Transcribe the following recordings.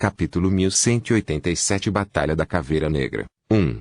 Capítulo 1187 Batalha da Caveira Negra 1.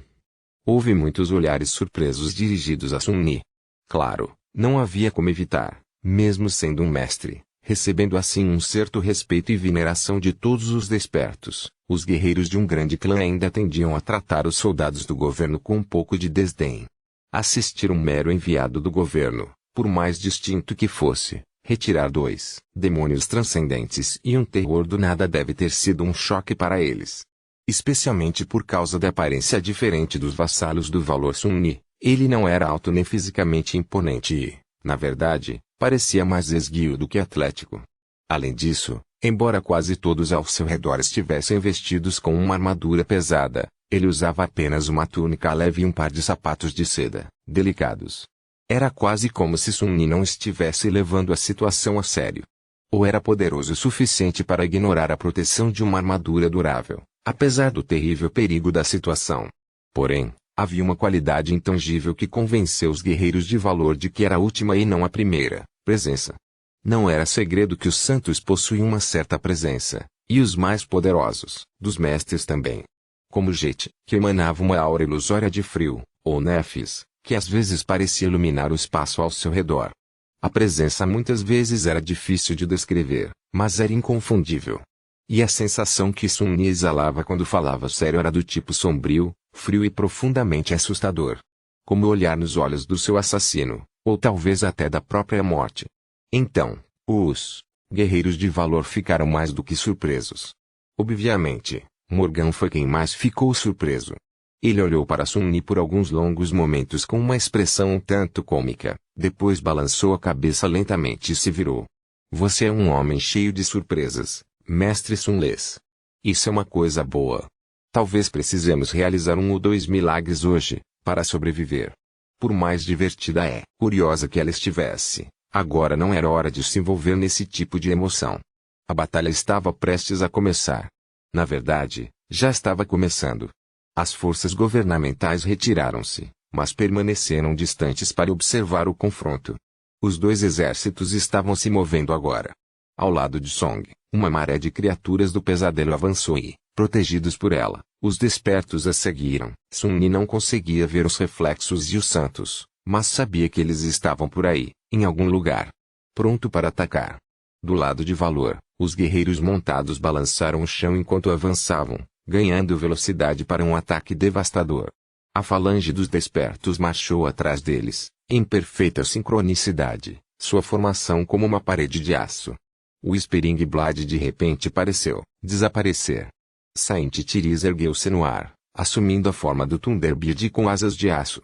Houve muitos olhares surpresos dirigidos a Sun Ce. Claro, não havia como evitar, mesmo sendo um mestre, recebendo assim um certo respeito e veneração de todos os despertos. Os guerreiros de um grande clã ainda tendiam a tratar os soldados do governo com um pouco de desdém. Assistir um mero enviado do governo, por mais distinto que fosse, retirar dois demônios transcendentes e um terror do nada deve ter sido um choque para eles. Especialmente por causa da aparência diferente dos vassalos do valor Sun Ce. Ele não era alto nem fisicamente imponente e, na verdade, parecia mais esguio do que atlético. Além disso, embora quase todos ao seu redor estivessem vestidos com uma armadura pesada, ele usava apenas uma túnica leve e um par de sapatos de seda, delicados. Era quase como se Sun Ce não estivesse levando a situação a sério. Ou era poderoso o suficiente para ignorar a proteção de uma armadura durável, apesar do terrível perigo da situação. Porém, havia uma qualidade intangível que convenceu os guerreiros de valor de que era a última e não a primeira presença. Não era segredo que os santos possuíam uma certa presença, e os mais poderosos, dos mestres também. Como Jet, que emanava uma aura ilusória de frio, ou Nefis, que às vezes parecia iluminar o espaço ao seu redor. A presença muitas vezes era difícil de descrever, mas era inconfundível. E a sensação que Sun Ce exalava quando falava sério era do tipo sombrio, frio e profundamente assustador. Como olhar nos olhos do seu assassino, ou talvez até da própria morte. Então, os guerreiros de valor ficaram mais do que surpresos. Obviamente, Morgan foi quem mais ficou surpreso. Ele olhou para Sun Ce por alguns longos momentos com uma expressão um tanto cômica, depois balançou a cabeça lentamente e se virou. Você é um homem cheio de surpresas, mestre Sun Ce. Isso é uma coisa boa. Talvez precisemos realizar 1 ou 2 milagres hoje, para sobreviver. Por mais divertida e curiosa que ela estivesse, agora não era hora de se envolver nesse tipo de emoção. A batalha estava prestes a começar. Na verdade, já estava começando. As forças governamentais retiraram-se, mas permaneceram distantes para observar o confronto. Os dois exércitos estavam se movendo agora. Ao lado de Song, uma maré de criaturas do pesadelo avançou e, protegidos por ela, os despertos a seguiram. Sun Ce não conseguia ver os reflexos e os santos, mas sabia que eles estavam por aí, em algum lugar. Pronto para atacar. Do lado de valor, os guerreiros montados balançaram o chão enquanto avançavam, ganhando velocidade para um ataque devastador. A falange dos despertos marchou atrás deles, em perfeita sincronicidade, sua formação como uma parede de aço. O Whispering Blade de repente pareceu desaparecer. Saint Tiris ergueu-se no ar, assumindo a forma do Thunderbird com asas de aço.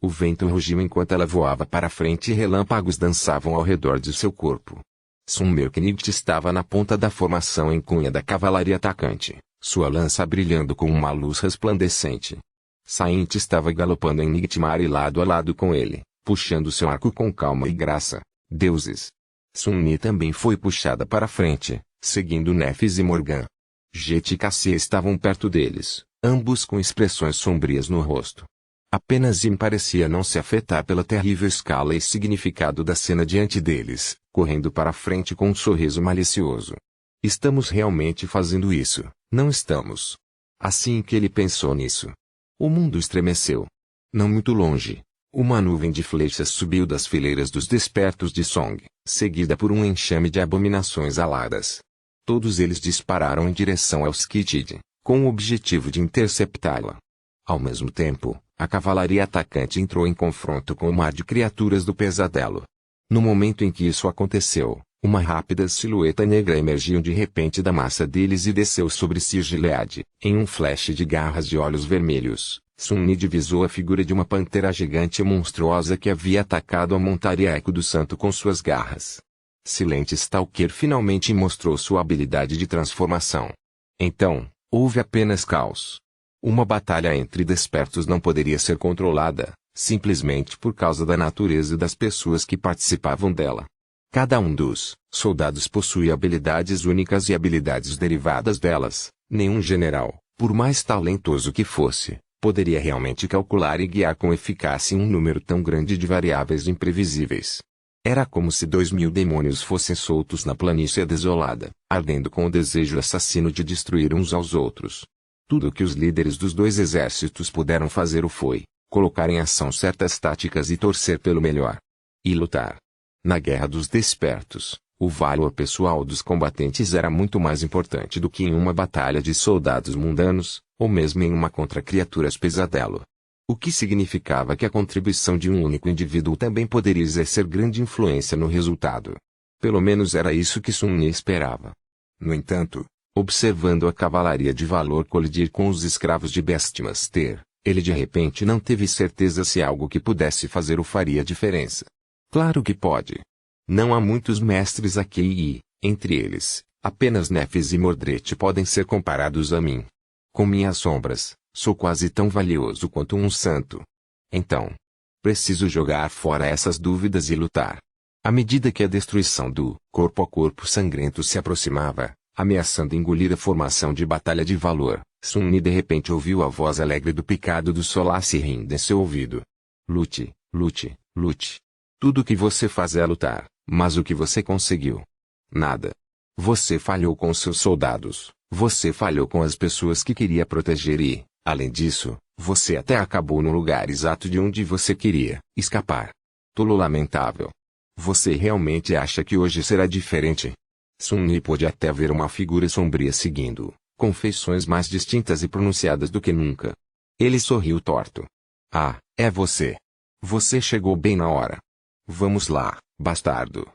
O vento rugiu enquanto ela voava para frente e relâmpagos dançavam ao redor de seu corpo. Summerknight estava na ponta da formação em cunha da cavalaria atacante, sua lança brilhando com uma luz resplandecente. Saint estava galopando em Nightmare lado a lado com ele, puxando seu arco com calma e graça. Deuses! Sun Ce também foi puxada para frente, seguindo Nefis e Morgan. Jet e Cassie estavam perto deles, ambos com expressões sombrias no rosto. Apenas Jim parecia não se afetar pela terrível escala e significado da cena diante deles, correndo para frente com um sorriso malicioso. Estamos realmente fazendo isso, não estamos? Assim que ele pensou nisso, o mundo estremeceu. Não muito longe, uma nuvem de flechas subiu das fileiras dos despertos de Song, seguida por um enxame de abominações aladas. Todos eles dispararam em direção aos Skitid, com o objetivo de interceptá-la. Ao mesmo tempo, a cavalaria atacante entrou em confronto com o mar de criaturas do pesadelo. No momento em que isso aconteceu, uma rápida silhueta negra emergiu de repente da massa deles e desceu sobre Gilead, em um flash de garras de olhos vermelhos. Sun Ce divisou a figura de uma pantera gigante e monstruosa que havia atacado a montaria Eco do Santo com suas garras. Silent Stalker finalmente mostrou sua habilidade de transformação. Então, houve apenas caos. Uma batalha entre despertos não poderia ser controlada, simplesmente por causa da natureza das pessoas que participavam dela. Cada um dos soldados possuía habilidades únicas e habilidades derivadas delas. Nenhum general, por mais talentoso que fosse, poderia realmente calcular e guiar com eficácia um número tão grande de variáveis imprevisíveis. Era como se 2000 demônios fossem soltos na planície desolada, ardendo com o desejo assassino de destruir uns aos outros. Tudo o que os líderes dos dois exércitos puderam fazer foi colocar em ação certas táticas e torcer pelo melhor. E lutar. Na Guerra dos Despertos, o valor pessoal dos combatentes era muito mais importante do que em uma batalha de soldados mundanos, ou mesmo em uma contra criaturas pesadelo. O que significava que a contribuição de um único indivíduo também poderia exercer grande influência no resultado. Pelo menos era isso que Sun Ne esperava. No entanto, observando a cavalaria de valor colidir com os escravos de Beastmaster, ele de repente não teve certeza se algo que pudesse fazer o faria diferença. Claro que pode. Não há muitos mestres aqui e, entre eles, apenas Nefes e Mordred podem ser comparados a mim. Com minhas sombras, sou quase tão valioso quanto um santo. Então, preciso jogar fora essas dúvidas e lutar. À medida que a destruição do corpo a corpo sangrento se aproximava, ameaçando engolir a formação de batalha de valor, Sun Ne de repente ouviu a voz alegre do picado do Solace rindo em seu ouvido. Lute, lute, lute. Tudo o que você faz é lutar, mas o que você conseguiu? Nada. Você falhou com seus soldados, você falhou com as pessoas que queria proteger e, além disso, você até acabou no lugar exato de onde você queria escapar. Tolo lamentável. Você realmente acha que hoje será diferente? Sun Ne pôde até ver uma figura sombria seguindo, com feições mais distintas e pronunciadas do que nunca. Ele sorriu torto. Ah, é você. Você chegou bem na hora. Vamos lá, bastardo.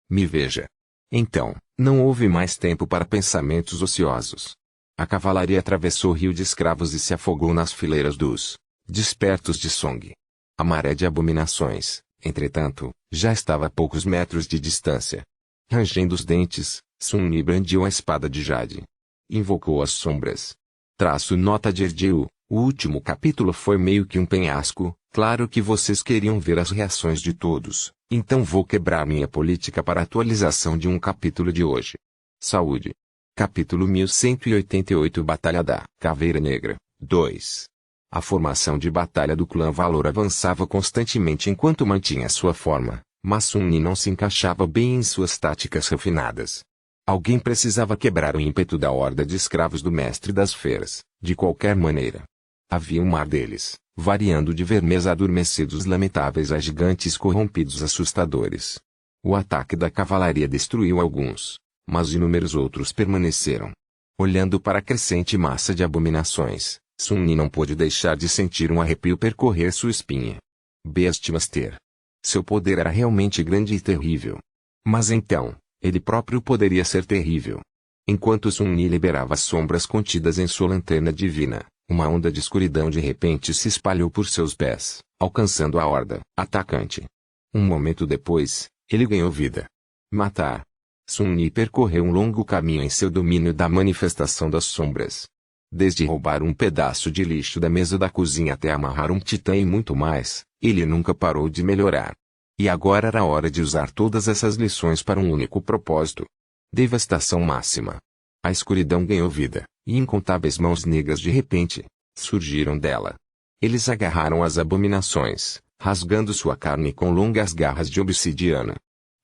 Me veja. Então, não houve mais tempo para pensamentos ociosos. A cavalaria atravessou o rio de escravos e se afogou nas fileiras dos despertos de Song. A maré de abominações, entretanto, já estava a poucos metros de distância. Rangendo os dentes, Sun Ne brandiu a espada de Jade. Invocou as sombras. Traço nota de Erdiu. O último capítulo foi meio que um penhasco. Claro que vocês queriam ver as reações de todos, então vou quebrar minha política para a atualização de um capítulo de hoje. Saúde. Capítulo 1188 Batalha da Caveira Negra, 2. A formação de batalha do clã Valor avançava constantemente enquanto mantinha sua forma, mas Sun Ne não se encaixava bem em suas táticas refinadas. Alguém precisava quebrar o ímpeto da horda de escravos do mestre das feras, de qualquer maneira. Havia um mar deles, variando de vermes adormecidos lamentáveis a gigantes corrompidos assustadores. O ataque da cavalaria destruiu alguns, mas inúmeros outros permaneceram. Olhando para a crescente massa de abominações, Sun Ne não pôde deixar de sentir um arrepio percorrer sua espinha. Beastmaster. Seu poder era realmente grande e terrível. Mas então, ele próprio poderia ser terrível. Enquanto Sun Ne liberava as sombras contidas em sua lanterna divina, uma onda de escuridão de repente se espalhou por seus pés, alcançando a horda atacante. Um momento depois, ele ganhou vida. Matar. Sun Ne percorreu um longo caminho em seu domínio da manifestação das sombras. Desde roubar um pedaço de lixo da mesa da cozinha até amarrar um titã e muito mais, ele nunca parou de melhorar. E agora era hora de usar todas essas lições para um único propósito. Devastação máxima. A escuridão ganhou vida, e incontáveis mãos negras de repente surgiram dela. Eles agarraram as abominações, rasgando sua carne com longas garras de obsidiana.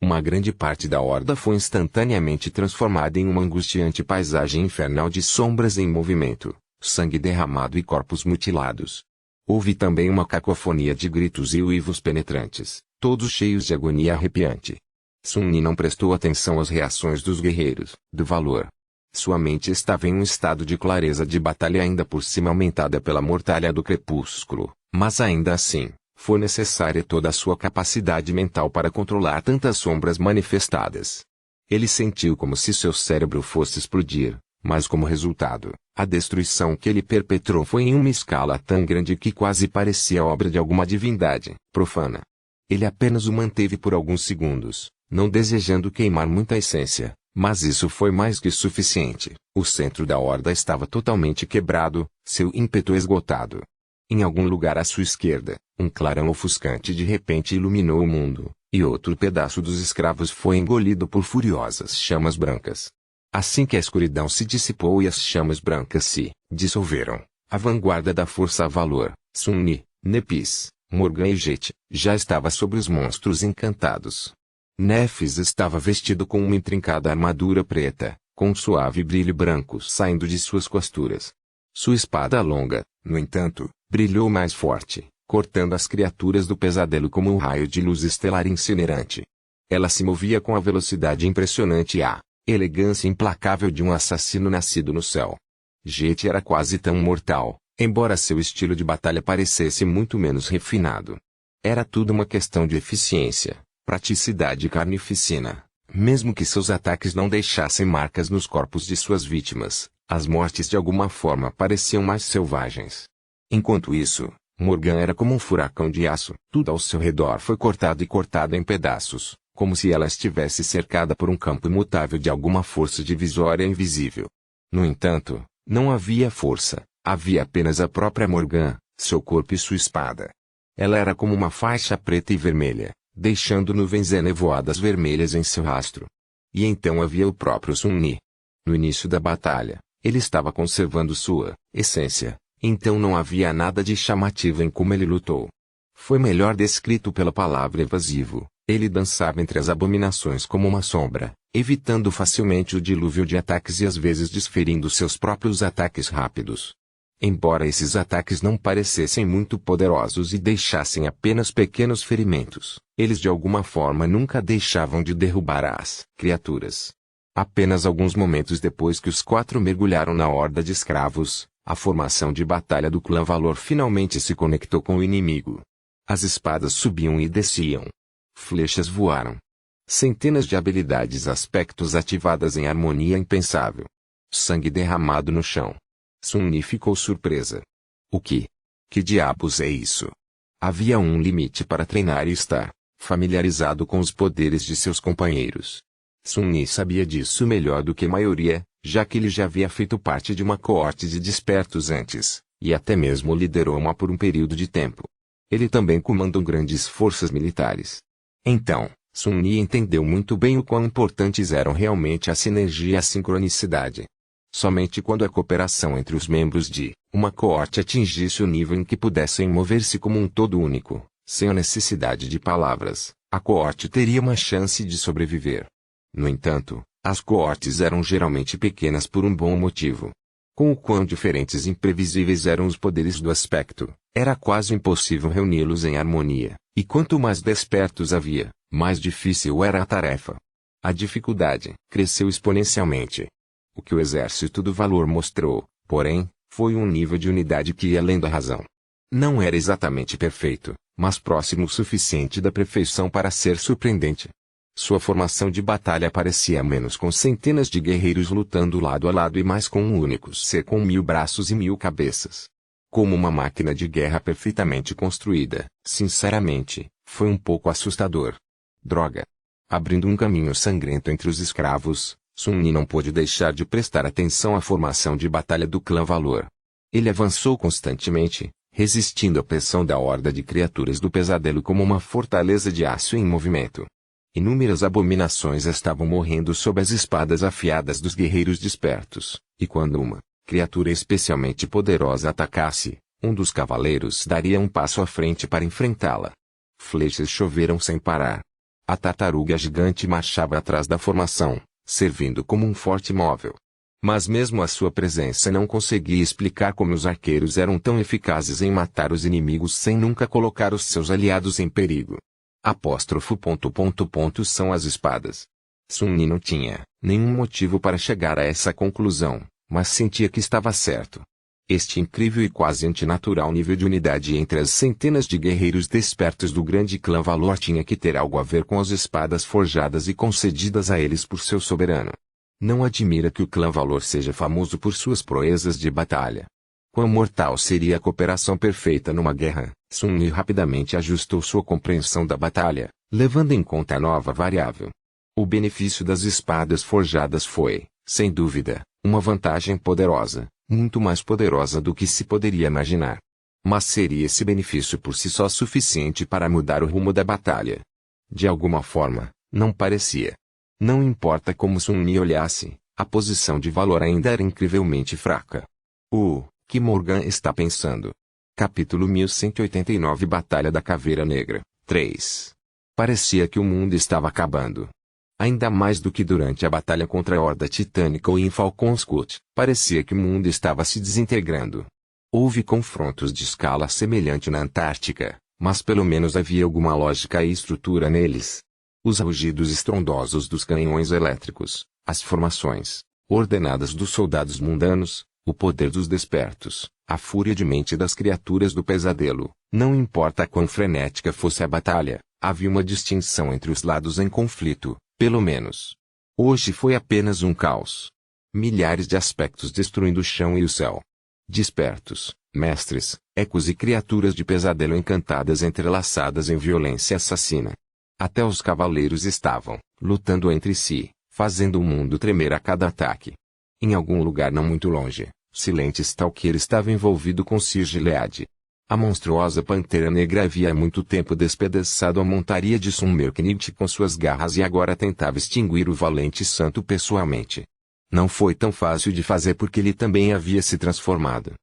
Uma grande parte da horda foi instantaneamente transformada em uma angustiante paisagem infernal de sombras em movimento, sangue derramado e corpos mutilados. Houve também uma cacofonia de gritos e uivos penetrantes, todos cheios de agonia arrepiante. Sun Ne não prestou atenção às reações dos guerreiros, do valor. Sua mente estava em um estado de clareza de batalha ainda por cima aumentada pela mortalha do crepúsculo, mas ainda assim, foi necessária toda a sua capacidade mental para controlar tantas sombras manifestadas. Ele sentiu como se seu cérebro fosse explodir, mas como resultado, a destruição que ele perpetrou foi em uma escala tão grande que quase parecia obra de alguma divindade profana. Ele apenas o manteve por alguns segundos, não desejando queimar muita essência. Mas isso foi mais que suficiente. O centro da horda estava totalmente quebrado, seu ímpeto esgotado. Em algum lugar à sua esquerda, um clarão ofuscante de repente iluminou o mundo, e outro pedaço dos escravos foi engolido por furiosas chamas brancas. Assim que a escuridão se dissipou e as chamas brancas se dissolveram, a vanguarda da força Valor, Sun Ne, Nepis, Morgan e Jet, já estava sobre os monstros encantados. Nefes estava vestido com uma intrincada armadura preta, com um suave brilho branco saindo de suas costuras. Sua espada longa, no entanto, brilhou mais forte, cortando as criaturas do pesadelo como um raio de luz estelar incinerante. Ela se movia com a velocidade impressionante e a elegância implacável de um assassino nascido no céu. Jet era quase tão mortal, embora seu estilo de batalha parecesse muito menos refinado. Era tudo uma questão de eficiência, praticidade e carnificina. Mesmo que seus ataques não deixassem marcas nos corpos de suas vítimas, as mortes de alguma forma pareciam mais selvagens. Enquanto isso, Morgan era como um furacão de aço. Tudo ao seu redor foi cortado e cortado em pedaços, como se ela estivesse cercada por um campo imutável de alguma força divisória invisível. No entanto, não havia força, havia apenas a própria Morgan, seu corpo e sua espada. Ela era como uma faixa preta e vermelha, deixando nuvens enevoadas vermelhas em seu rastro. E então havia o próprio Sun-Ni. No início da batalha, ele estava conservando sua essência, então não havia nada de chamativo em como ele lutou. Foi melhor descrito pela palavra evasivo. Ele dançava entre as abominações como uma sombra, evitando facilmente o dilúvio de ataques e às vezes desferindo seus próprios ataques rápidos. Embora esses ataques não parecessem muito poderosos e deixassem apenas pequenos ferimentos, eles de alguma forma nunca deixavam de derrubar as criaturas. Apenas alguns momentos depois que os 4 mergulharam na horda de escravos, a formação de batalha do clã Valor finalmente se conectou com o inimigo. As espadas subiam e desciam. Flechas voaram. Centenas de habilidades aspectos ativadas em harmonia impensável. Sangue derramado no chão. Sun-Ni ficou surpresa. O que? Que diabos é isso? Havia um limite para treinar e estar familiarizado com os poderes de seus companheiros. Sun-Ni sabia disso melhor do que a maioria, já que ele já havia feito parte de uma coorte de despertos antes, e até mesmo liderou uma por um período de tempo. Ele também comandou grandes forças militares. Então, Sun-Ni entendeu muito bem o quão importantes eram realmente a sinergia e a sincronicidade. Somente quando a cooperação entre os membros de uma coorte atingisse o nível em que pudessem mover-se como um todo único, sem a necessidade de palavras, a coorte teria uma chance de sobreviver. No entanto, as coortes eram geralmente pequenas por um bom motivo. Com o quão diferentes e imprevisíveis eram os poderes do aspecto, era quase impossível reuni-los em harmonia, e quanto mais despertos havia, mais difícil era a tarefa. A dificuldade cresceu exponencialmente. O que o exército do Valor mostrou, porém, foi um nível de unidade que ia além da razão. Não era exatamente perfeito, mas próximo o suficiente da perfeição para ser surpreendente. Sua formação de batalha parecia menos com centenas de guerreiros lutando lado a lado e mais com um único ser com 1000 braços e 1000 cabeças. Como uma máquina de guerra perfeitamente construída, sinceramente, foi um pouco assustador. Droga! Abrindo um caminho sangrento entre os escravos, Sun-Ni não pôde deixar de prestar atenção à formação de batalha do clã Valor. Ele avançou constantemente, resistindo à pressão da horda de criaturas do pesadelo como uma fortaleza de aço em movimento. Inúmeras abominações estavam morrendo sob as espadas afiadas dos guerreiros despertos, e quando uma criatura especialmente poderosa atacasse, um dos cavaleiros daria um passo à frente para enfrentá-la. Flechas choveram sem parar. A tartaruga gigante marchava atrás da formação, servindo como um forte móvel. Mas mesmo a sua presença não conseguia explicar como os arqueiros eram tão eficazes em matar os inimigos sem nunca colocar os seus aliados em perigo. Apóstrofo. São as espadas. Sun-Ni não tinha nenhum motivo para chegar a essa conclusão, mas sentia que estava certo. Este incrível e quase antinatural nível de unidade entre as centenas de guerreiros despertos do grande clã Valor tinha que ter algo a ver com as espadas forjadas e concedidas a eles por seu soberano. Não admira que o clã Valor seja famoso por suas proezas de batalha. Quão mortal seria a cooperação perfeita numa guerra? Sun-Ni rapidamente ajustou sua compreensão da batalha, levando em conta a nova variável. O benefício das espadas forjadas foi, sem dúvida, uma vantagem poderosa, muito mais poderosa do que se poderia imaginar. Mas seria esse benefício por si só suficiente para mudar o rumo da batalha? De alguma forma, não parecia. Não importa como Sun-Ni olhasse, a posição de Valor ainda era incrivelmente fraca. Que Morgan está pensando? Capítulo 1189 Batalha da Caveira Negra 3 Parecia que o mundo estava acabando. Ainda mais do que durante a batalha contra a Horda Titânica ou em Falcon's Cut, parecia que o mundo estava se desintegrando. Houve confrontos de escala semelhante na Antártica, mas pelo menos havia alguma lógica e estrutura neles. Os rugidos estrondosos dos canhões elétricos, as formações ordenadas dos soldados mundanos, o poder dos despertos, a fúria de mente das criaturas do pesadelo, não importa quão frenética fosse a batalha, havia uma distinção entre os lados em conflito, pelo menos. Hoje foi apenas um caos. Milhares de aspectos destruindo o chão e o céu. Despertos, mestres, ecos e criaturas de pesadelo encantadas entrelaçadas em violência assassina. Até os cavaleiros estavam lutando entre si, fazendo o mundo tremer a cada ataque. Em algum lugar não muito longe, Silent Stalker estava envolvido com Sir Gilead. A monstruosa Pantera Negra havia há muito tempo despedaçado a montaria de Summerknit com suas garras e agora tentava extinguir o valente santo pessoalmente. Não foi tão fácil de fazer porque ele também havia se transformado.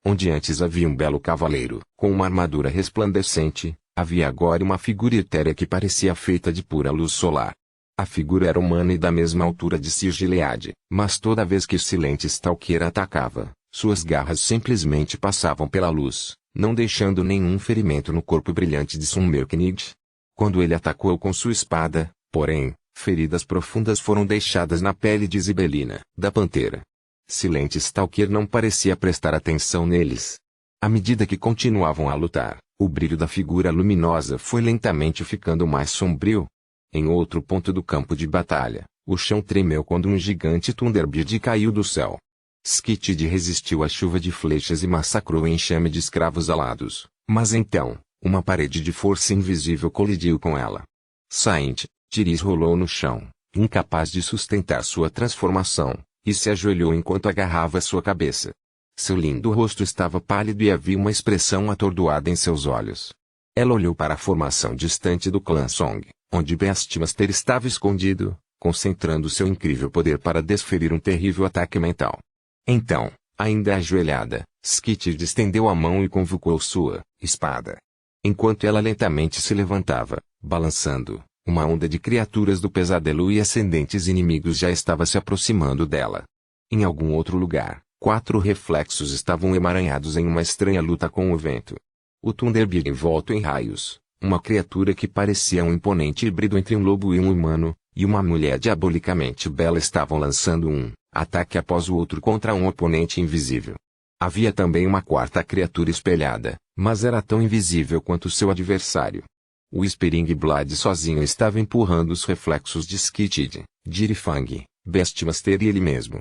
Onde antes havia um belo cavaleiro, com uma armadura resplandecente, havia agora uma figura etérea que parecia feita de pura luz solar. A figura era humana e da mesma altura de Sir Gilead, mas toda vez que Silent Stalker atacava, suas garras simplesmente passavam pela luz, não deixando nenhum ferimento no corpo brilhante de Summerknit. Quando ele atacou com sua espada, porém, feridas profundas foram deixadas na pele de Zibelina, da Pantera. Silent Stalker não parecia prestar atenção neles. À medida que continuavam a lutar, o brilho da figura luminosa foi lentamente ficando mais sombrio. Em outro ponto do campo de batalha, o chão tremeu quando um gigante Thunderbird caiu do céu. Skitid resistiu à chuva de flechas e massacrou o enxame de escravos alados, mas então, uma parede de força invisível colidiu com ela. Saint, Tiris rolou no chão, incapaz de sustentar sua transformação, e se ajoelhou enquanto agarrava sua cabeça. Seu lindo rosto estava pálido e havia uma expressão atordoada em seus olhos. Ela olhou para a formação distante do clã Song, onde Beastmaster estava escondido, concentrando seu incrível poder para desferir um terrível ataque mental. Então, ainda ajoelhada, Skitid estendeu a mão e convocou sua espada. Enquanto ela lentamente se levantava, balançando, uma onda de criaturas do pesadelo e ascendentes inimigos já estava se aproximando dela. Em algum outro lugar, 4 reflexos estavam emaranhados em uma estranha luta com o vento. O Thunderbird envolto em raios, uma criatura que parecia um imponente híbrido entre um lobo e um humano, e uma mulher diabolicamente bela estavam lançando um ataque após o outro contra um oponente invisível. Havia também uma quarta criatura espelhada, mas era tão invisível quanto seu adversário. O Spearing Blade sozinho estava empurrando os reflexos de Skitid, Dirifang, Beastmaster e ele mesmo.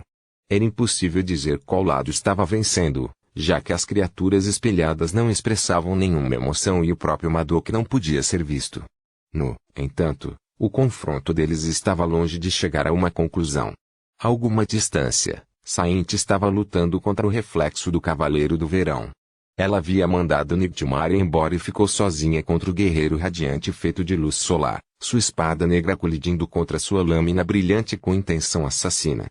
Era impossível dizer qual lado estava vencendo, já que as criaturas espelhadas não expressavam nenhuma emoção e o próprio Madoc não podia ser visto. No entanto, o confronto deles estava longe de chegar a uma conclusão. A alguma distância, Saint estava lutando contra o reflexo do Cavaleiro do Verão. Ela havia mandado Nightmare embora e ficou sozinha contra o guerreiro radiante feito de luz solar, sua espada negra colidindo contra sua lâmina brilhante com intenção assassina.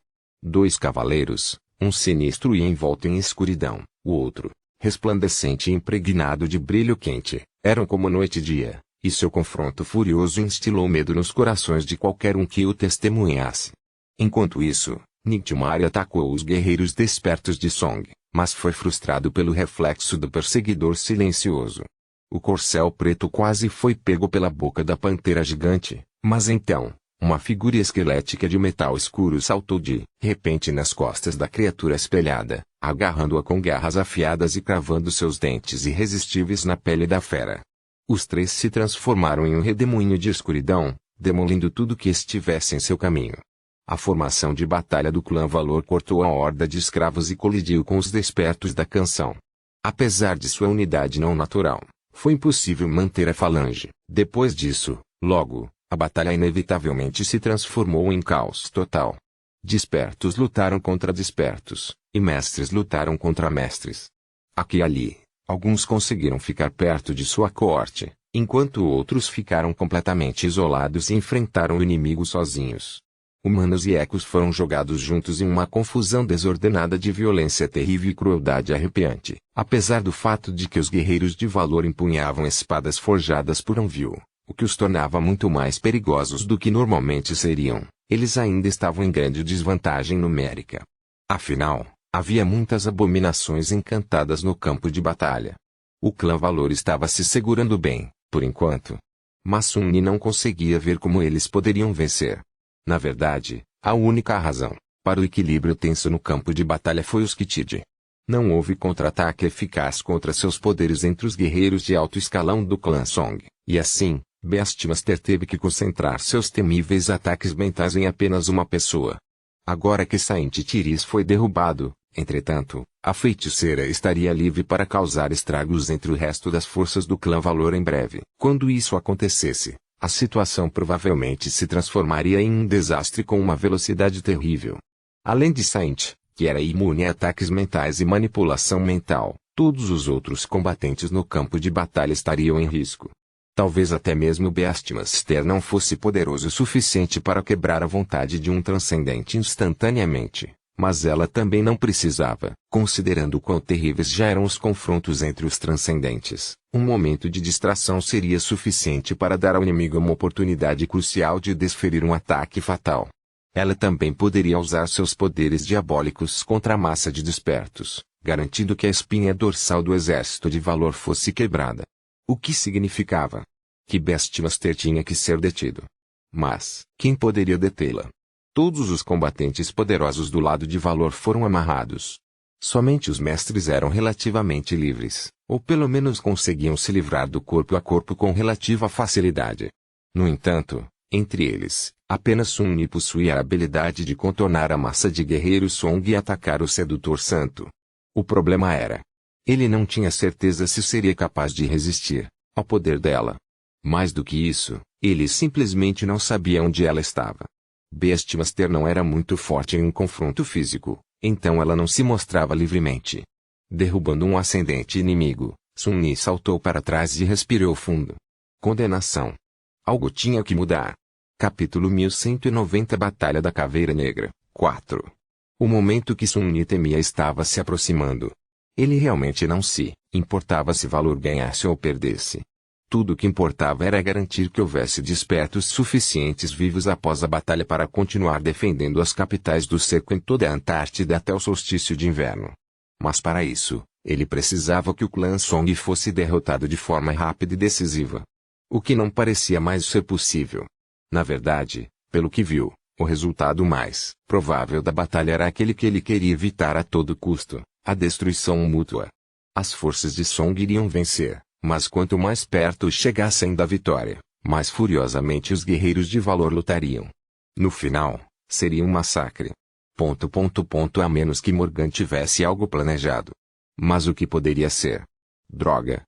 2 cavaleiros, um sinistro e envolto em escuridão, o outro, resplandecente e impregnado de brilho quente, eram como noite e dia, e seu confronto furioso instilou medo nos corações de qualquer um que o testemunhasse. Enquanto isso, Nightmare atacou os guerreiros despertos de Song, mas foi frustrado pelo reflexo do perseguidor silencioso. O corcel preto quase foi pego pela boca da pantera gigante, mas então, uma figura esquelética de metal escuro saltou de repente nas costas da criatura espelhada, agarrando-a com garras afiadas e cravando seus dentes irresistíveis na pele da fera. Os 3 se transformaram em um redemoinho de escuridão, demolindo tudo que estivesse em seu caminho. A formação de batalha do clã Valor cortou a horda de escravos e colidiu com os despertos da canção. Apesar de sua unidade não natural, foi impossível manter a falange. Depois disso, logo, a batalha inevitavelmente se transformou em caos total. Despertos lutaram contra despertos, e mestres lutaram contra mestres. Aqui e ali, alguns conseguiram ficar perto de sua coorte, enquanto outros ficaram completamente isolados e enfrentaram o inimigo sozinhos. Humanos e ecos foram jogados juntos em uma confusão desordenada de violência terrível e crueldade arrepiante, apesar do fato de que os guerreiros de valor empunhavam espadas forjadas por Anvil. o que os tornava muito mais perigosos do que normalmente seriam. Eles ainda estavam em grande desvantagem numérica. Afinal, havia muitas abominações encantadas no campo de batalha. O clã Valor estava se segurando bem, por enquanto. Mas Sun-Ni não conseguia ver como eles poderiam vencer. Na verdade, a única razão para o equilíbrio tenso no campo de batalha foi os Kitid. Não houve contra-ataque eficaz contra seus poderes entre os guerreiros de alto escalão do clã Song, e assim, Beastmaster teve que concentrar seus temíveis ataques mentais em apenas uma pessoa. Agora que Saint Tiris foi derrubado, entretanto, a feiticeira estaria livre para causar estragos entre o resto das forças do clã Valor em breve. Quando isso acontecesse, a situação provavelmente se transformaria em um desastre com uma velocidade terrível. Além de Saint, que era imune a ataques mentais e manipulação mental, todos os outros combatentes no campo de batalha estariam em risco. Talvez até mesmo Beastmaster não fosse poderoso o suficiente para quebrar a vontade de um transcendente instantaneamente, mas ela também não precisava. Considerando quão terríveis já eram os confrontos entre os transcendentes, um momento de distração seria suficiente para dar ao inimigo uma oportunidade crucial de desferir um ataque fatal. Ela também poderia usar seus poderes diabólicos contra a massa de despertos, garantindo que a espinha dorsal do exército de Valor fosse quebrada. O que significava que Beastmaster tinha que ser detido. Mas, quem poderia detê-la? Todos os combatentes poderosos do lado de Valor foram amarrados. Somente os mestres eram relativamente livres, ou pelo menos conseguiam se livrar do corpo a corpo com relativa facilidade. No entanto, entre eles, apenas Sun-Ni possuía a habilidade de contornar a massa de guerreiros Song e atacar o sedutor santo. O problema era: ele não tinha certeza se seria capaz de resistir ao poder dela. Mais do que isso, ele simplesmente não sabia onde ela estava. Beastmaster não era muito forte em um confronto físico, então ela não se mostrava livremente. Derrubando um ascendente inimigo, Sun-Ni saltou para trás e respirou fundo. Condenação. Algo tinha que mudar. Capítulo 1190 Batalha da Caveira Negra, 4. O momento que Sun-Ni temia estava se aproximando. Ele realmente não se importava se Valor ganhasse ou perdesse. Tudo o que importava era garantir que houvesse despertos suficientes vivos após a batalha para continuar defendendo as capitais do cerco em toda a Antártida até o solstício de inverno. Mas para isso, ele precisava que o clã Song fosse derrotado de forma rápida e decisiva. O que não parecia mais ser possível. Na verdade, pelo que viu, o resultado mais provável da batalha era aquele que ele queria evitar a todo custo: a destruição mútua. As forças de Song iriam vencer, mas quanto mais perto chegassem da vitória, mais furiosamente os guerreiros de Valor lutariam. No final, seria um massacre. A menos que Morgan tivesse algo planejado. Mas o que poderia ser? Droga.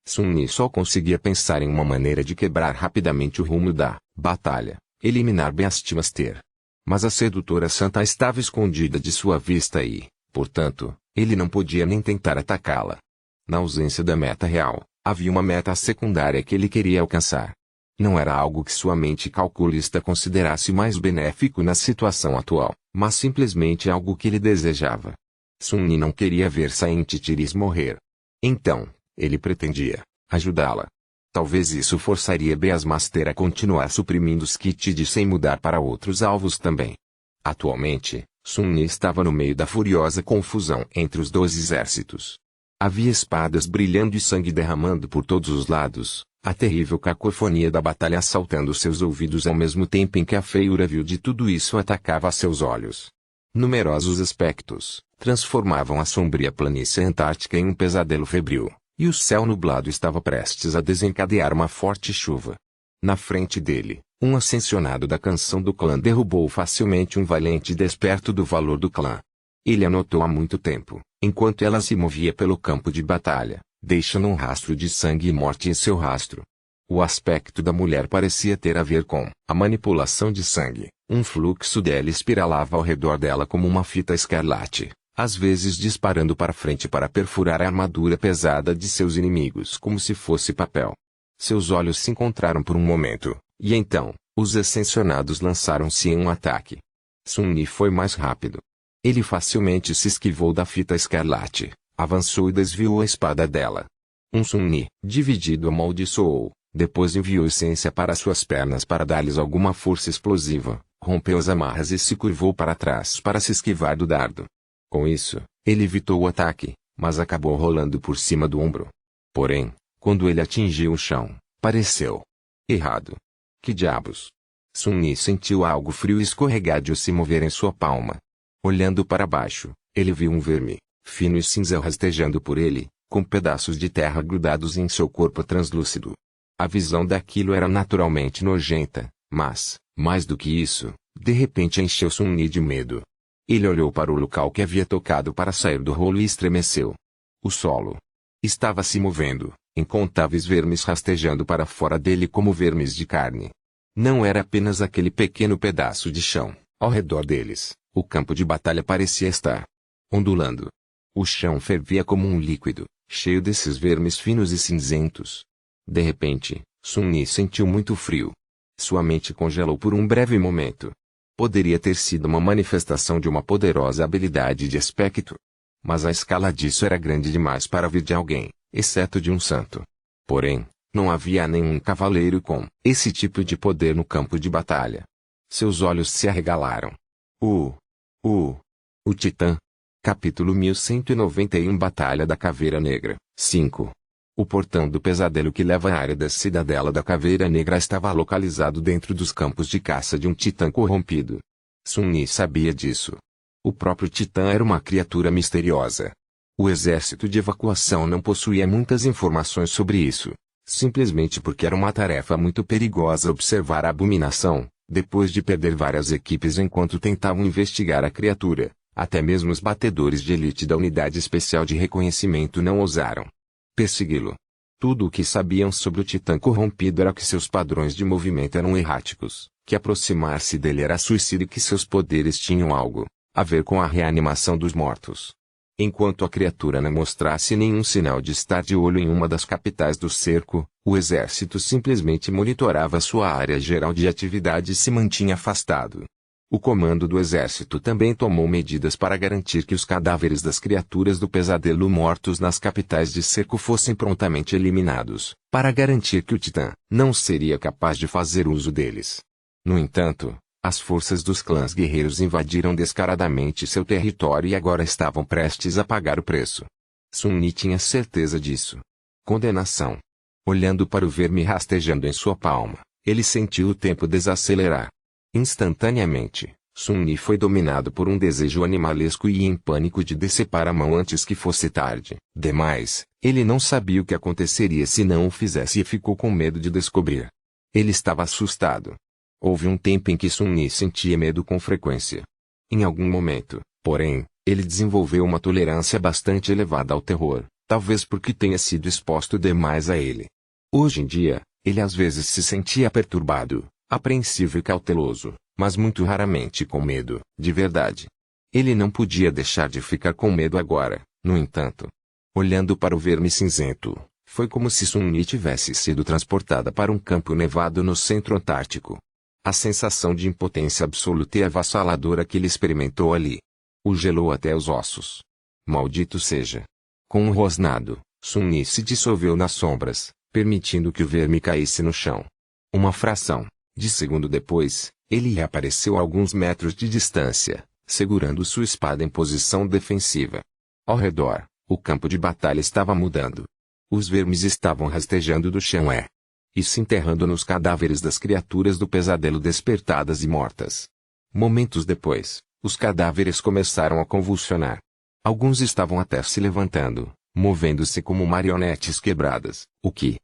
Sun-Ni só conseguia pensar em uma maneira de quebrar rapidamente o rumo da batalha: eliminar Beastmaster. Mas a sedutora santa estava escondida de sua vista e, portanto, ele não podia nem tentar atacá-la. Na ausência da meta real, havia uma meta secundária que ele queria alcançar. Não era algo que sua mente calculista considerasse mais benéfico na situação atual, mas simplesmente algo que ele desejava. Sun-Ni não queria ver Saint Tiris morrer. Então, ele pretendia ajudá-la. Talvez isso forçaria Beastmaster a continuar suprimindo os Kitid sem mudar para outros alvos também. Atualmente, Sun-Ni estava no meio da furiosa confusão entre os dois exércitos. Havia espadas brilhando e sangue derramando por todos os lados, a terrível cacofonia da batalha assaltando seus ouvidos ao mesmo tempo em que a feiura vil de tudo isso atacava seus olhos. Numerosos aspectos transformavam a sombria planície antártica em um pesadelo febril, e o céu nublado estava prestes a desencadear uma forte chuva. Na frente dele, um ascensionado da canção do clã derrubou facilmente um valente desperto do Valor do clã. Ele anotou há muito tempo, enquanto ela se movia pelo campo de batalha, deixando um rastro de sangue e morte em seu rastro. O aspecto da mulher parecia ter a ver com a manipulação de sangue. Um fluxo dela espiralava ao redor dela como uma fita escarlate, às vezes disparando para frente para perfurar a armadura pesada de seus inimigos como se fosse papel. Seus olhos se encontraram por um momento, e então, os ascensionados lançaram-se em um ataque. Sun-Ni foi mais rápido. Ele facilmente se esquivou da fita escarlate, avançou e desviou a espada dela. Um Sun-Ni, dividido, amaldiçoou Depois enviou essência para suas pernas para dar-lhes alguma força explosiva, rompeu as amarras e se curvou para trás para se esquivar do dardo. Com isso, ele evitou o ataque, mas acabou rolando por cima do ombro. Porém, quando ele atingiu o chão, pareceu errado. Que diabos? Sun-Yi sentiu algo frio e escorregadio se mover em sua palma. Olhando para baixo, ele viu um verme, fino e cinza rastejando por ele, com pedaços de terra grudados em seu corpo translúcido. A visão daquilo era naturalmente nojenta, mas, mais do que isso, de repente encheu Sun-Yi de medo. Ele olhou para o local que havia tocado para sair do rolo e estremeceu. O solo estava se movendo, incontáveis vermes rastejando para fora dele como vermes de carne. Não era apenas aquele pequeno pedaço de chão, ao redor deles, o campo de batalha parecia estar ondulando. O chão fervia como um líquido, cheio desses vermes finos e cinzentos. De repente, Sun-Yi sentiu muito frio. Sua mente congelou por um breve momento. Poderia ter sido uma manifestação de uma poderosa habilidade de aspecto. Mas a escala disso era grande demais para vir de alguém, exceto de um santo. Porém, não havia nenhum cavaleiro com esse tipo de poder no campo de batalha. Seus olhos se arregalaram. O Titã. Capítulo 1191 Batalha da Caveira Negra. 5. O portão do pesadelo que leva à área da Cidadela da Caveira Negra estava localizado dentro dos campos de caça de um titã corrompido. Sun-Yi sabia disso. O próprio titã era uma criatura misteriosa. O exército de evacuação não possuía muitas informações sobre isso, simplesmente porque era uma tarefa muito perigosa observar a abominação, depois de perder várias equipes enquanto tentavam investigar a criatura. Até mesmo os batedores de elite da Unidade Especial de Reconhecimento não ousaram persegui-lo. Tudo o que sabiam sobre o titã corrompido era que seus padrões de movimento eram erráticos, que aproximar-se dele era suicida e que seus poderes tinham algo a ver com a reanimação dos mortos. Enquanto a criatura não mostrasse nenhum sinal de estar de olho em uma das capitais do cerco, o exército simplesmente monitorava sua área geral de atividade e se mantinha afastado. O comando do exército também tomou medidas para garantir que os cadáveres das criaturas do pesadelo mortos nas capitais de cerco fossem prontamente eliminados, para garantir que o titã não seria capaz de fazer uso deles. No entanto, as forças dos clãs guerreiros invadiram descaradamente seu território e agora estavam prestes a pagar o preço. Sun-Yi tinha certeza disso. Condenação. Olhando para o verme rastejando em sua palma, ele sentiu o tempo desacelerar. Instantaneamente, Sun-Yi foi dominado por um desejo animalesco e em pânico de decepar a mão antes que fosse tarde. Demais, ele não sabia o que aconteceria se não o fizesse e ficou com medo de descobrir. Ele estava assustado. Houve um tempo em que Sun-Yi sentia medo com frequência. Em algum momento, porém, ele desenvolveu uma tolerância bastante elevada ao terror, talvez porque tenha sido exposto demais a ele. Hoje em dia, ele às vezes se sentia perturbado, apreensivo e cauteloso, mas muito raramente com medo, de verdade. Ele não podia deixar de ficar com medo agora, no entanto. Olhando para o verme cinzento, foi como se Sun-Yi tivesse sido transportada para um campo nevado no centro antártico. A sensação de impotência absoluta e avassaladora que ele experimentou ali o gelou até os ossos. Maldito seja! Com um rosnado, Sun-Yi se dissolveu nas sombras, permitindo que o verme caísse no chão. Uma fração de segundo depois, ele reapareceu a alguns metros de distância, segurando sua espada em posição defensiva. Ao redor, o campo de batalha estava mudando. Os vermes estavam rastejando do chão e se enterrando nos cadáveres das criaturas do pesadelo despertadas e mortas. Momentos depois, os cadáveres começaram a convulsionar. Alguns estavam até se levantando, movendo-se como marionetes quebradas. O que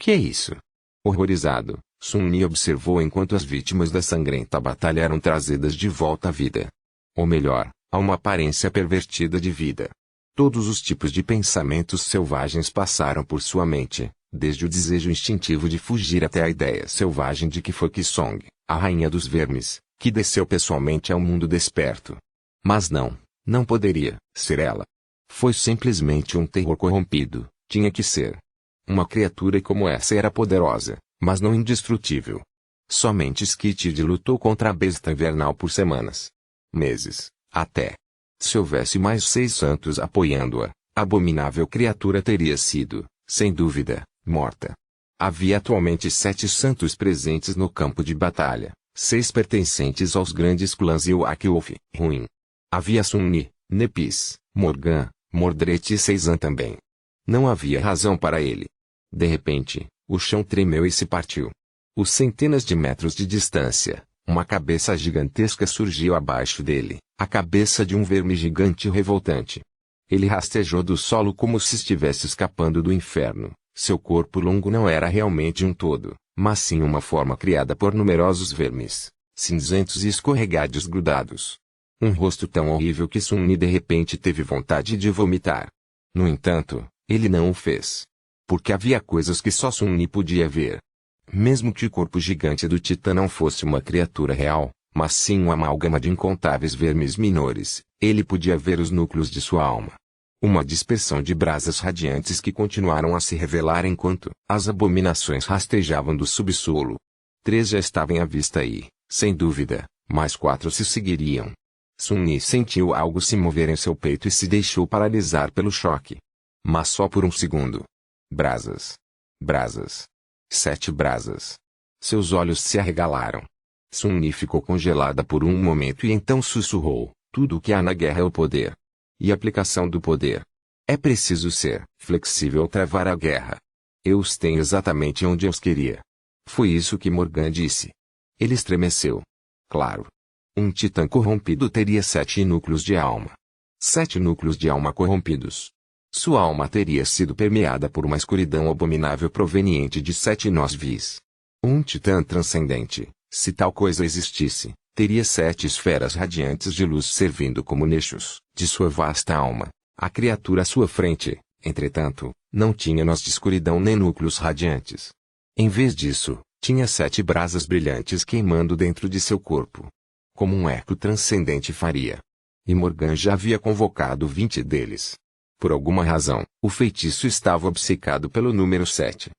é isso? Horrorizado, Sun-Yi observou enquanto as vítimas da sangrenta batalha eram trazidas de volta à vida. Ou melhor, a uma aparência pervertida de vida. Todos os tipos de pensamentos selvagens passaram por sua mente, desde o desejo instintivo de fugir até a ideia selvagem de que foi Kisong, a rainha dos vermes, que desceu pessoalmente ao mundo desperto. Mas não poderia ser ela. Foi simplesmente um terror corrompido, tinha que ser. Uma criatura como essa era poderosa, mas não indestrutível. Somente Skitid lutou contra a besta invernal por semanas. Meses, até. Se houvesse mais 6 santos apoiando-a, a abominável criatura teria sido, sem dúvida, morta. Havia atualmente 7 santos presentes no campo de batalha, 6 pertencentes aos grandes clãs Yhwach e Hwyn. Havia Sun-Ni, Nepis, Morgan, Mordred e Seisan também. Não havia razão para ele. De repente, o chão tremeu e se partiu. Os centenas de metros de distância, uma cabeça gigantesca surgiu abaixo dele, a cabeça de um verme gigante e revoltante. Ele rastejou do solo como se estivesse escapando do inferno. Seu corpo longo não era realmente um todo, mas sim uma forma criada por numerosos vermes, cinzentos e escorregados grudados. Um rosto tão horrível que Sun-Ni de repente teve vontade de vomitar. No entanto, ele não o fez. Porque havia coisas que só Sun-Ni podia ver. Mesmo que o corpo gigante do Titã não fosse uma criatura real, mas sim uma amálgama de incontáveis vermes menores, ele podia ver os núcleos de sua alma. Uma dispersão de brasas radiantes que continuaram a se revelar enquanto as abominações rastejavam do subsolo. 3 já estavam à vista e, sem dúvida, mais 4 se seguiriam. Sun-Ni sentiu algo se mover em seu peito e se deixou paralisar pelo choque. Mas só por um segundo. Brasas. Brasas. 7 brasas. Seus olhos se arregalaram. Sun-Ni ficou congelada por um momento e então sussurrou: tudo o que há na guerra é o poder. E aplicação do poder. É preciso ser flexível ao travar a guerra. Eu os tenho exatamente onde eu os queria. Foi isso que Morgan disse. Ele estremeceu. Claro. Um titã corrompido teria 7 núcleos de alma. 7 núcleos de alma corrompidos. Sua alma teria sido permeada por uma escuridão abominável proveniente de 7 nós vis. Um titã transcendente, se tal coisa existisse, teria 7 esferas radiantes de luz servindo como nichos de sua vasta alma. A criatura à sua frente, entretanto, não tinha nós de escuridão nem núcleos radiantes. Em vez disso, tinha 7 brasas brilhantes queimando dentro de seu corpo. Como um eco transcendente faria. E Morgan já havia convocado 20 deles. Por alguma razão, o feitiço estava obcecado pelo número 7.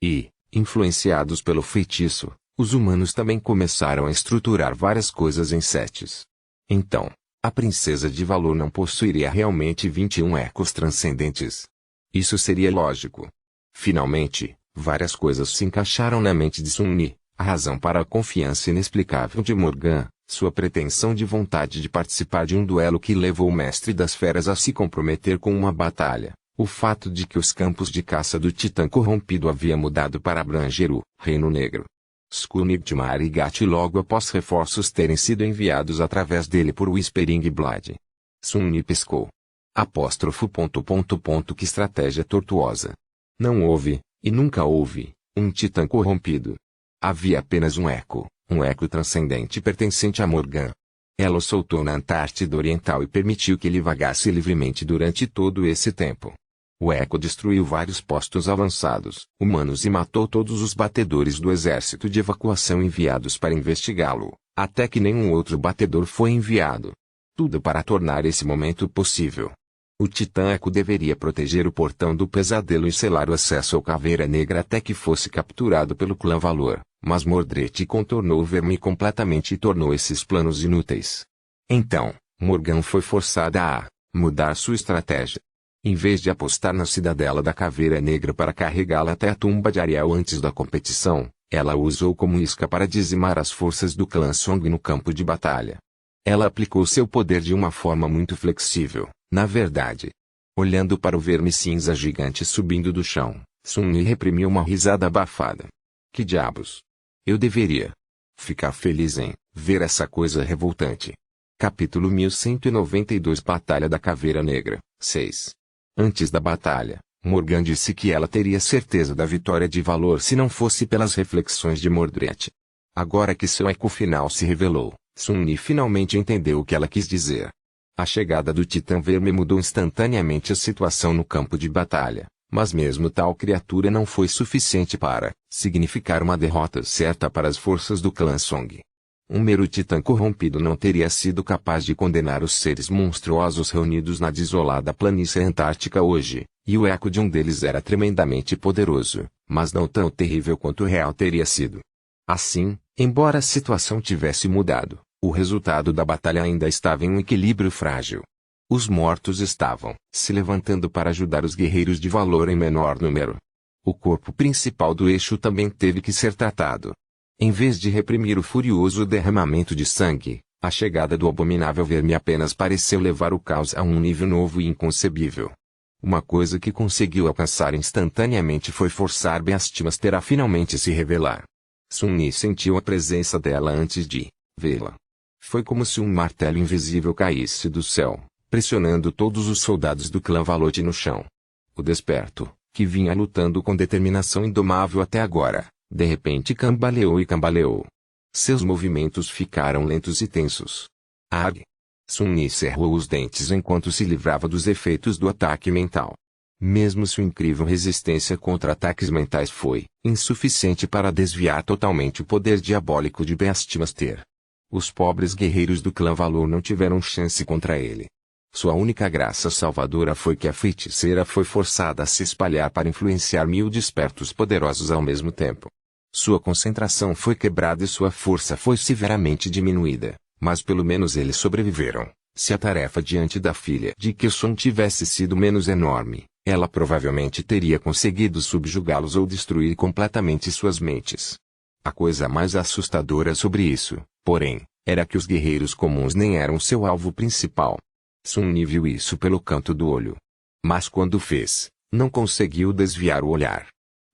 E, influenciados pelo feitiço, os humanos também começaram a estruturar várias coisas em setes. Então, a princesa de valor não possuiria realmente 21 ecos transcendentes. Isso seria lógico. Finalmente, várias coisas se encaixaram na mente de Sun-Ni, a razão para a confiança inexplicável de Morgan, sua pretensão de vontade de participar de um duelo que levou o mestre das feras a se comprometer com uma batalha, o fato de que os campos de caça do Titã corrompido havia mudado para abranger o Reino Negro. Skun-Nightmare e Gat logo após reforços terem sido enviados através dele por Whispering Blood. Sun-Ni piscou. Apóstrofo. Que estratégia tortuosa. Não houve, e nunca houve, um Titã corrompido. Havia apenas um eco transcendente pertencente a Morgan. Ela o soltou na Antártida Oriental e permitiu que ele vagasse livremente durante todo esse tempo. O eco destruiu vários postos avançados humanos e matou todos os batedores do exército de evacuação enviados para investigá-lo, até que nenhum outro batedor foi enviado. Tudo para tornar esse momento possível. O Titã Eco deveria proteger o portão do pesadelo e selar o acesso ao Caveira Negra até que fosse capturado pelo clã Valor, mas Mordred contornou o verme completamente e tornou esses planos inúteis. Então, Morgan foi forçada a mudar sua estratégia. Em vez de apostar na cidadela da Caveira Negra para carregá-la até a tumba de Ariel antes da competição, ela o usou como isca para dizimar as forças do clã Song no campo de batalha. Ela aplicou seu poder de uma forma muito flexível, na verdade. Olhando para o verme cinza gigante subindo do chão, Sun-Ni reprimiu uma risada abafada. Que diabos? Eu deveria ficar feliz em ver essa coisa revoltante. Capítulo 1192 Batalha da Caveira Negra, 6. Antes da batalha, Morgan disse que ela teria certeza da vitória de Valor se não fosse pelas reflexões de Mordred. Agora que seu eco final se revelou, Sun-Ni finalmente entendeu o que ela quis dizer. A chegada do Titã Verme mudou instantaneamente a situação no campo de batalha, mas mesmo tal criatura não foi suficiente para significar uma derrota certa para as forças do clã Song. Um mero titã corrompido não teria sido capaz de condenar os seres monstruosos reunidos na desolada planície antártica hoje, e o eco de um deles era tremendamente poderoso, mas não tão terrível quanto o real teria sido. Assim, embora a situação tivesse mudado, o resultado da batalha ainda estava em um equilíbrio frágil. Os mortos estavam se levantando para ajudar os guerreiros de Valor em menor número. O corpo principal do eixo também teve que ser tratado. Em vez de reprimir o furioso derramamento de sangue, a chegada do abominável verme apenas pareceu levar o caos a um nível novo e inconcebível. Uma coisa que conseguiu alcançar instantaneamente foi forçar Beastmaster a finalmente se revelar. Sun-Yi sentiu a presença dela antes de vê-la. Foi como se um martelo invisível caísse do céu, pressionando todos os soldados do clã Valote no chão. O desperto, que vinha lutando com determinação indomável até agora, de repente cambaleou e cambaleou. Seus movimentos ficaram lentos e tensos. Ag! Sun-Yi cerrou os dentes enquanto se livrava dos efeitos do ataque mental. Mesmo sua incrível resistência contra ataques mentais foi insuficiente para desviar totalmente o poder diabólico de Beastmaster. Os pobres guerreiros do clã Valor não tiveram chance contra ele. Sua única graça salvadora foi que a feiticeira foi forçada a se espalhar para influenciar 1000 despertos poderosos ao mesmo tempo. Sua concentração foi quebrada e sua força foi severamente diminuída, mas pelo menos eles sobreviveram. Se a tarefa diante da filha de Keson tivesse sido menos enorme, ela provavelmente teria conseguido subjugá-los ou destruir completamente suas mentes. A coisa mais assustadora sobre isso, porém, era que os guerreiros comuns nem eram seu alvo principal. Sun-Yi viu isso pelo canto do olho. Mas quando fez, não conseguiu desviar o olhar.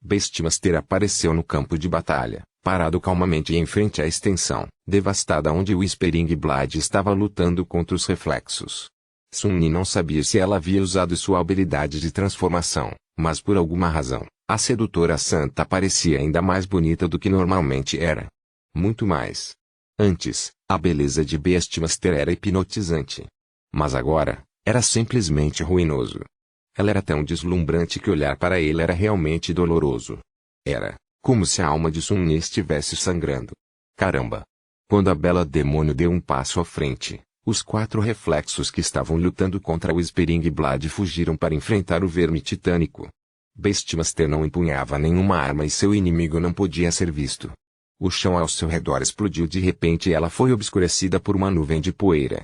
Beastmaster apareceu no campo de batalha, parado calmamente em frente à extensão, devastada onde o Whispering Blade estava lutando contra os reflexos. Sun-Yi não sabia se ela havia usado sua habilidade de transformação, mas por alguma razão, a sedutora santa parecia ainda mais bonita do que normalmente era. Muito mais. Antes, a beleza de Beastmaster era hipnotizante. Mas agora, era simplesmente ruinoso. Ela era tão deslumbrante que olhar para ele era realmente doloroso. Era como se a alma de Sun-Yi estivesse sangrando. Caramba! Quando a bela demônio deu um passo à frente, os 4 reflexos que estavam lutando contra o Whispering Blade fugiram para enfrentar o verme titânico. Beastmaster não empunhava nenhuma arma e seu inimigo não podia ser visto. O chão ao seu redor explodiu de repente e ela foi obscurecida por uma nuvem de poeira.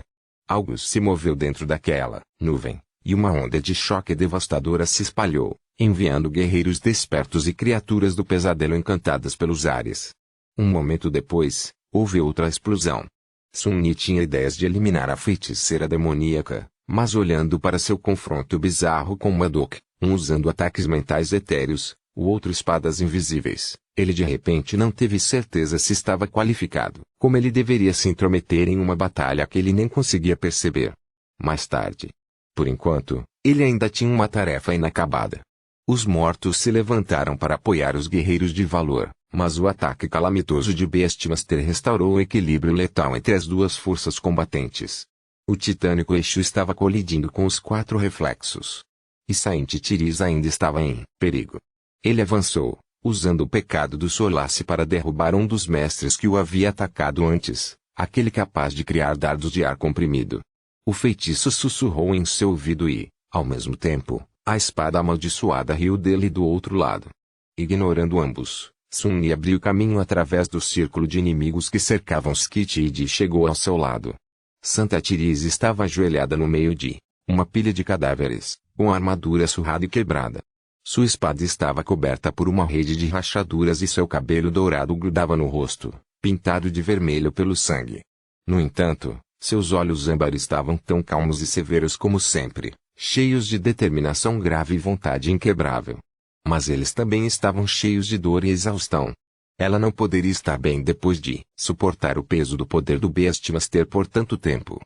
Algo se moveu dentro daquela nuvem, e uma onda de choque devastadora se espalhou, enviando guerreiros despertos e criaturas do pesadelo encantadas pelos ares. Um momento depois, houve outra explosão. Sun-Yi tinha ideias de eliminar a feiticeira demoníaca, mas olhando para seu confronto bizarro com Madoc, um usando ataques mentais etéreos, o outro espadas invisíveis, ele de repente não teve certeza se estava qualificado, como ele deveria se intrometer em uma batalha que ele nem conseguia perceber. Mais tarde. Por enquanto, ele ainda tinha uma tarefa inacabada. Os mortos se levantaram para apoiar os guerreiros de valor, mas o ataque calamitoso de Beastmaster restaurou o equilíbrio letal entre as duas forças combatentes. O titânico eixo estava colidindo com os 4 reflexos. E Saint Tiris ainda estava em perigo. Ele avançou, usando o pecado do Solace para derrubar um dos mestres que o havia atacado antes, aquele capaz de criar dardos de ar comprimido. O feitiço sussurrou em seu ouvido e, ao mesmo tempo, a espada amaldiçoada riu dele do outro lado. Ignorando ambos, Sun-Yi abriu caminho através do círculo de inimigos que cercavam Skitid e chegou ao seu lado. Santa Tiris estava ajoelhada no meio de uma pilha de cadáveres, com a armadura surrada e quebrada. Sua espada estava coberta por uma rede de rachaduras e seu cabelo dourado grudava no rosto, pintado de vermelho pelo sangue. No entanto, seus olhos âmbar estavam tão calmos e severos como sempre, cheios de determinação grave e vontade inquebrável. Mas eles também estavam cheios de dor e exaustão. Ela não poderia estar bem depois de suportar o peso do poder do Beastmaster por tanto tempo.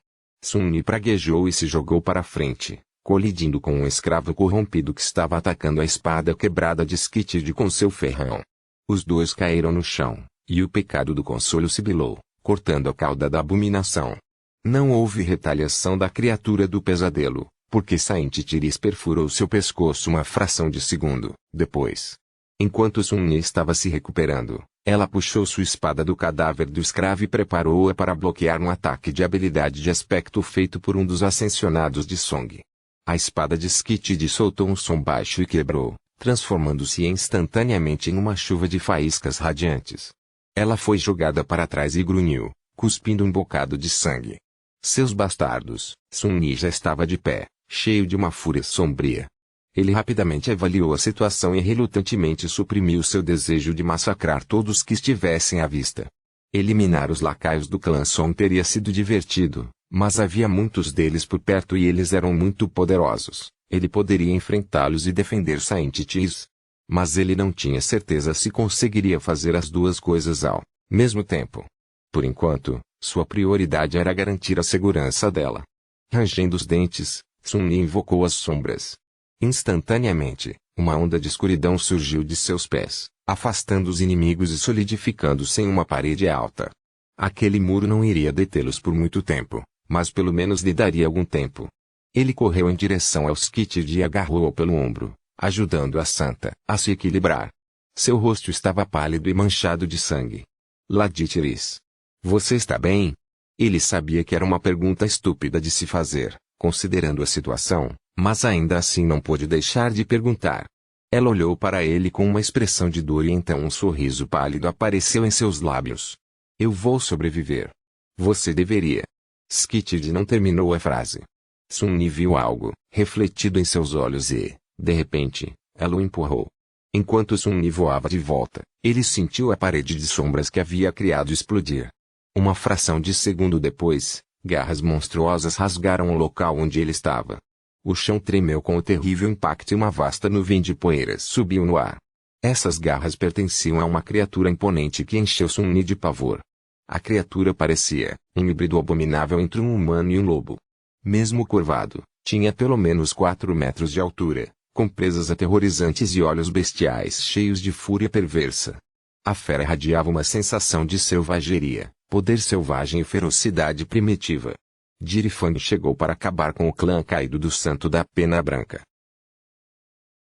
Sun-Yi praguejou e se jogou para frente, colidindo com um escravo corrompido que estava atacando a espada quebrada de Skitid com seu ferrão. Os dois caíram no chão, e o pecado do consolo sibilou, cortando a cauda da abominação. Não houve retaliação da criatura do pesadelo, porque Saint Tiris perfurou seu pescoço uma fração de segundo depois. Enquanto Sun-Yi estava se recuperando, ela puxou sua espada do cadáver do escravo e preparou-a para bloquear um ataque de habilidade de aspecto feito por um dos ascensionados de Song. A espada de Skitid soltou um som baixo e quebrou, transformando-se instantaneamente em uma chuva de faíscas radiantes. Ela foi jogada para trás e grunhiu, cuspindo um bocado de sangue. Seus bastardos, Sun-Yi já estava de pé, cheio de uma fúria sombria. Ele rapidamente avaliou a situação e relutantemente suprimiu seu desejo de massacrar todos que estivessem à vista. Eliminar os lacaios do clã Song teria sido divertido, mas havia muitos deles por perto e eles eram muito poderosos. Ele poderia enfrentá-los e defender Saint Tis. Mas ele não tinha certeza se conseguiria fazer as duas coisas ao mesmo tempo. Por enquanto, sua prioridade era garantir a segurança dela. Rangendo os dentes, Sun Li invocou as sombras. Instantaneamente, uma onda de escuridão surgiu de seus pés, afastando os inimigos e solidificando-se em uma parede alta. Aquele muro não iria detê-los por muito tempo, mas pelo menos lhe daria algum tempo. Ele correu em direção ao Skitid e agarrou-o pelo ombro, ajudando a santa a se equilibrar. Seu rosto estava pálido e manchado de sangue. Laditiris. Você está bem? Ele sabia que era uma pergunta estúpida de se fazer, considerando a situação, mas ainda assim não pôde deixar de perguntar. Ela olhou para ele com uma expressão de dor e então um sorriso pálido apareceu em seus lábios. Eu vou sobreviver. Você deveria. Skitid não terminou a frase. Sun Li viu algo refletido em seus olhos e, de repente, ela o empurrou. Enquanto Sun Li voava de volta, ele sentiu a parede de sombras que havia criado explodir. Uma fração de segundo depois, garras monstruosas rasgaram o local onde ele estava. O chão tremeu com o terrível impacto e uma vasta nuvem de poeira subiu no ar. Essas garras pertenciam a uma criatura imponente que encheu Sun Li de pavor. A criatura parecia um híbrido abominável entre um humano e um lobo. Mesmo curvado, tinha pelo menos 4 metros de altura, com presas aterrorizantes e olhos bestiais cheios de fúria perversa. A fera irradiava uma sensação de selvageria, poder selvagem e ferocidade primitiva. Jirifang chegou para acabar com o clã caído do Santo da Pena Branca.